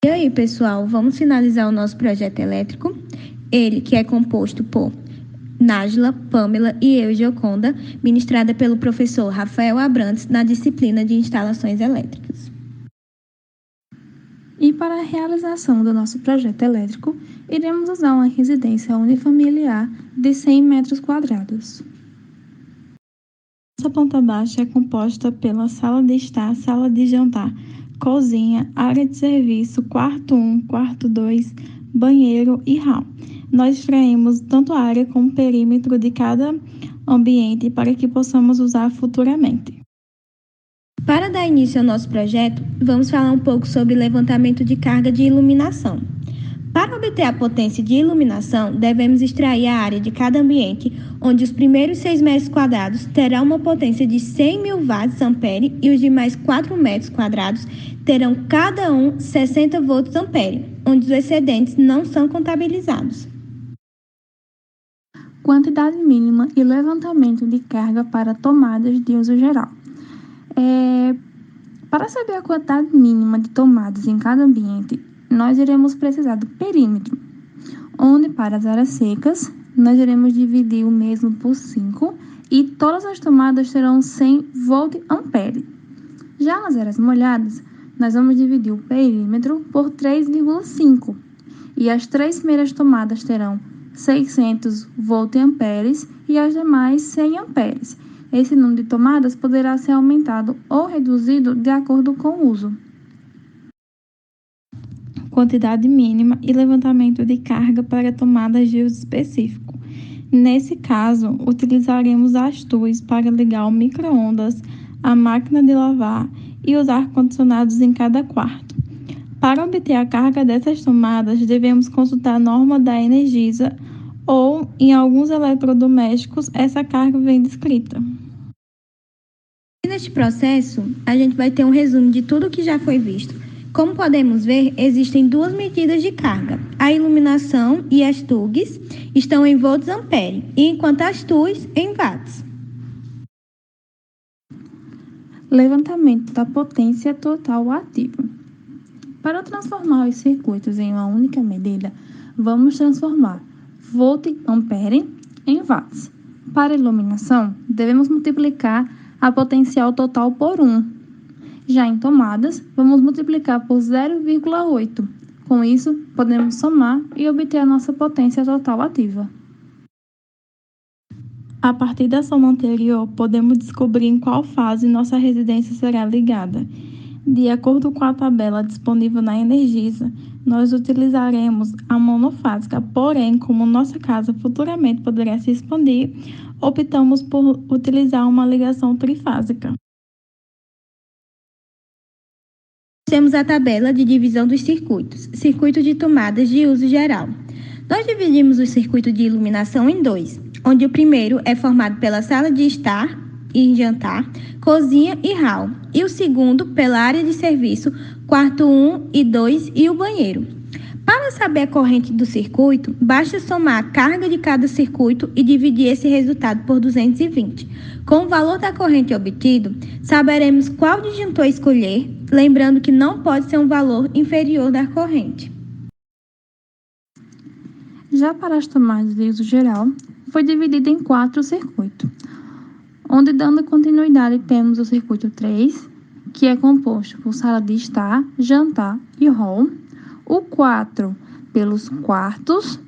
E aí, pessoal, vamos finalizar o nosso projeto elétrico? Ele, que é composto por Nájila, Pamela e eu, Gioconda, ministrada pelo professor Rafael Abrantes na disciplina de Instalações Elétricas. E para a realização do nosso projeto elétrico, iremos usar uma residência unifamiliar de 100 metros quadrados. Nossa planta baixa é composta pela sala de estar, sala de jantar, cozinha, área de serviço, quarto 1, quarto 2, banheiro e hall. Nós extraímos tanto a área como o perímetro de cada ambiente para que possamos usar futuramente. Para dar início ao nosso projeto, vamos falar um pouco sobre levantamento de carga de iluminação. Para obter a potência de iluminação, devemos extrair a área de cada ambiente, onde os primeiros 6 metros quadrados terão uma potência de 100.000 watts-ampere e os demais 4 metros quadrados terão cada um 60 volts-ampere, onde os excedentes não são contabilizados. Quantidade mínima e levantamento de carga para tomadas de uso geral. Para saber a quantidade mínima de tomadas em cada ambiente, nós iremos precisar do perímetro, onde para as áreas secas, nós iremos dividir o mesmo por 5 e todas as tomadas terão 100 volt-ampere. Já nas áreas molhadas, nós vamos dividir o perímetro por 3,5 e as 3 primeiras tomadas terão 600 volt-amperes e as demais 100 amperes. Esse número de tomadas poderá ser aumentado ou reduzido de acordo com o uso. Quantidade mínima e levantamento de carga para tomadas de uso específico. Nesse caso, utilizaremos as TUs para ligar o micro-ondas, a máquina de lavar e os ar-condicionados em cada quarto. Para obter a carga dessas tomadas, devemos consultar a norma da Energisa ou, em alguns eletrodomésticos, essa carga vem descrita. Neste processo, a gente vai ter um resumo de tudo o que já foi visto. Como podemos ver, existem duas medidas de carga. A iluminação e as TUGs estão em volts-ampere, enquanto as TUs em watts. Levantamento da potência total ativa. Para transformar os circuitos em uma única medida, vamos transformar volt-ampere em watts. Para a iluminação, devemos multiplicar a potencial total por 1. Já em tomadas, vamos multiplicar por 0,8. Com isso, podemos somar e obter a nossa potência total ativa. A partir da soma anterior, podemos descobrir em qual fase nossa residência será ligada. De acordo com a tabela disponível na Energisa, nós utilizaremos a monofásica, porém, como nossa casa futuramente poderá se expandir, optamos por utilizar uma ligação trifásica. Temos a tabela de divisão dos circuitos, circuito de tomadas de uso geral. Nós dividimos o circuito de iluminação em dois, onde o primeiro é formado pela sala de estar e jantar, cozinha e hall, e o segundo pela área de serviço, quarto 1 e 2 e o banheiro. Para saber a corrente do circuito, basta somar a carga de cada circuito e dividir esse resultado por 220. Com o valor da corrente obtido, saberemos qual disjuntor escolher, lembrando que não pode ser um valor inferior da corrente. Já para as tomadas de uso geral, foi dividida em 4 circuitos, onde, dando continuidade, temos o circuito 3, que é composto por sala de estar, jantar e hall, o 4 pelos quartos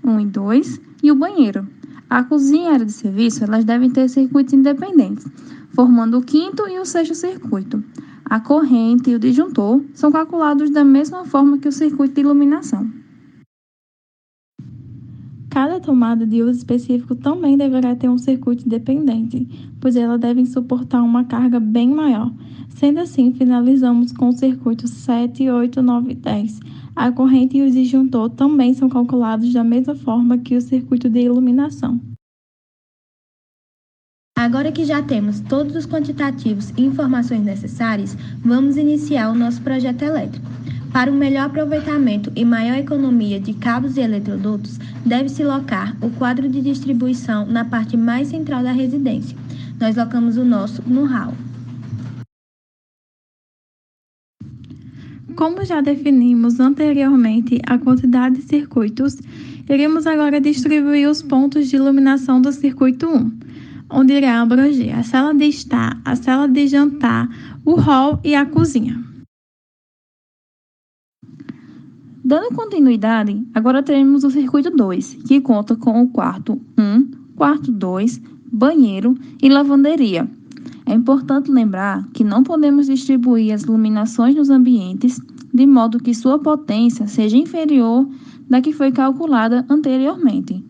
1 e 2 e o banheiro. A cozinha e a área de serviço, elas devem ter circuitos independentes, formando o 5º e o 6º circuito. A corrente e o disjuntor são calculados da mesma forma que o circuito de iluminação. Cada tomada de uso específico também deverá ter um circuito independente, pois elas devem suportar uma carga bem maior. Sendo assim, finalizamos com os circuitos 7, 8, 9 e 10. A corrente e o disjuntor também são calculados da mesma forma que o circuito de iluminação. Agora que já temos todos os quantitativos e informações necessárias, vamos iniciar o nosso projeto elétrico. Para um melhor aproveitamento e maior economia de cabos e eletrodutos, deve-se locar o quadro de distribuição na parte mais central da residência. Nós locamos o nosso no hall. Como já definimos anteriormente a quantidade de circuitos, iremos agora distribuir os pontos de iluminação do circuito 1, onde irá abranger a sala de estar, a sala de jantar, o hall e a cozinha. Dando continuidade, agora teremos o circuito 2, que conta com o quarto 1, quarto 2, banheiro e lavanderia. É importante lembrar que não podemos distribuir as iluminações nos ambientes de modo que sua potência seja inferior da que foi calculada anteriormente.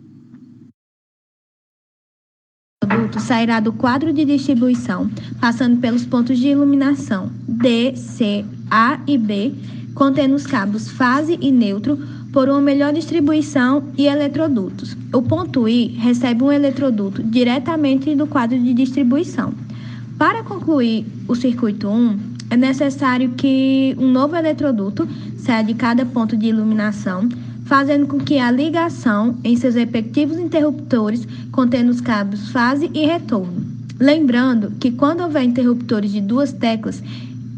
O produto sairá do quadro de distribuição, passando pelos pontos de iluminação D, C, A e B, contendo os cabos fase e neutro, por uma melhor distribuição e eletrodutos. O ponto I recebe um eletroduto diretamente do quadro de distribuição. Para concluir o circuito 1, é necessário que um novo eletroduto saia de cada ponto de iluminação, fazendo com que a ligação em seus respectivos interruptores contendo os cabos fase e retorno. Lembrando que quando houver interruptores de duas teclas,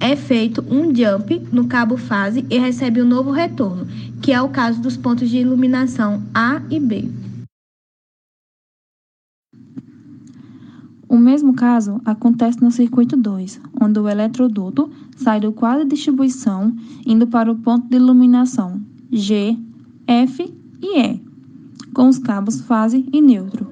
é feito um jump no cabo fase e recebe um novo retorno, que é o caso dos pontos de iluminação A e B. O mesmo caso acontece no circuito 2, onde o eletroduto sai do quadro de distribuição indo para o ponto de iluminação G, F e E, com os cabos fase e neutro.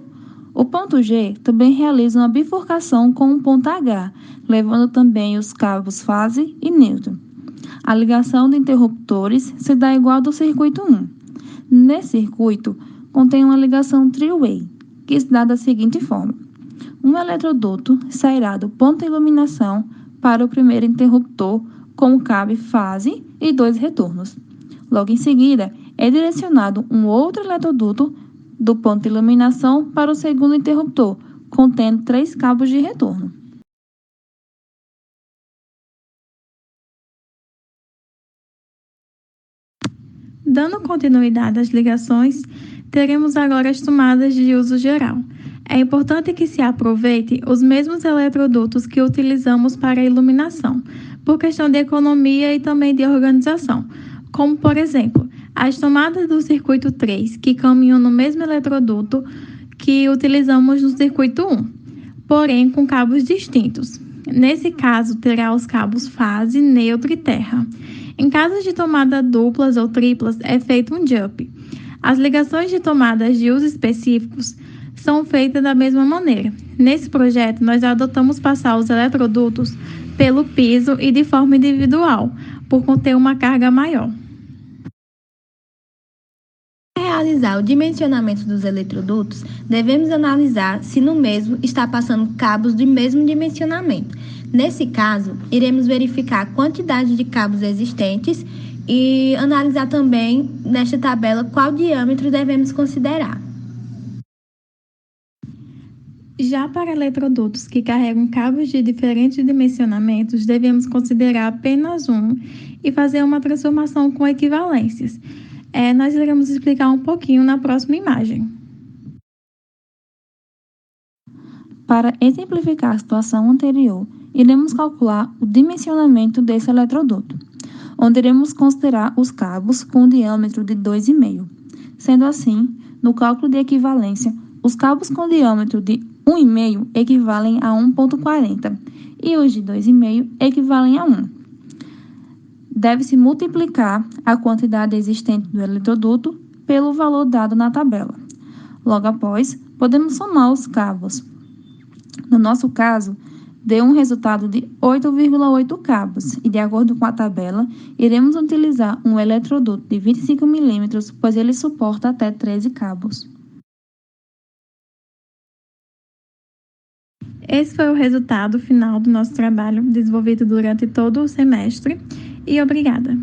O ponto G também realiza uma bifurcação com o ponto H, levando também os cabos fase e neutro. A ligação de interruptores se dá igual ao do circuito 1. Nesse circuito, contém uma ligação three-way, que se dá da seguinte forma. Um eletroduto sairá do ponto de iluminação para o primeiro interruptor com o cabo fase e 2 retornos. Logo em seguida, é direcionado um outro eletroduto do ponto de iluminação para o segundo interruptor, contendo 3 cabos de retorno. Dando continuidade às ligações, teremos agora as tomadas de uso geral. É importante que se aproveite os mesmos eletrodutos que utilizamos para a iluminação, por questão de economia e também de organização, como, por exemplo, as tomadas do circuito 3, que caminham no mesmo eletroduto que utilizamos no circuito 1, porém com cabos distintos. Nesse caso, terá os cabos fase, neutro e terra. Em casos de tomada duplas ou triplas, é feito um jump. As ligações de tomadas de uso específicos são feitas da mesma maneira. Nesse projeto, nós adotamos passar os eletrodutos pelo piso e de forma individual, por conter uma carga maior. Para realizar o dimensionamento dos eletrodutos, devemos analisar se no mesmo está passando cabos do mesmo dimensionamento. Nesse caso, iremos verificar a quantidade de cabos existentes e analisar também nesta tabela qual diâmetro devemos considerar. Já para eletrodutos que carregam cabos de diferentes dimensionamentos, devemos considerar apenas um e fazer uma transformação com equivalências. Nós iremos explicar um pouquinho na próxima imagem. Para exemplificar a situação anterior, iremos calcular o dimensionamento desse eletroduto, onde iremos considerar os cabos com diâmetro de 2,5. Sendo assim, no cálculo de equivalência, os cabos com diâmetro de 1,5 equivalem a 1,40 e os de 2,5 equivalem a 1. Deve-se multiplicar a quantidade existente do eletroduto pelo valor dado na tabela. Logo após, podemos somar os cabos. No nosso caso, deu um resultado de 8,8 cabos e, de acordo com a tabela, iremos utilizar um eletroduto de 25 mm, pois ele suporta até 13 cabos. Esse foi o resultado final do nosso trabalho, desenvolvido durante todo o semestre, e obrigada!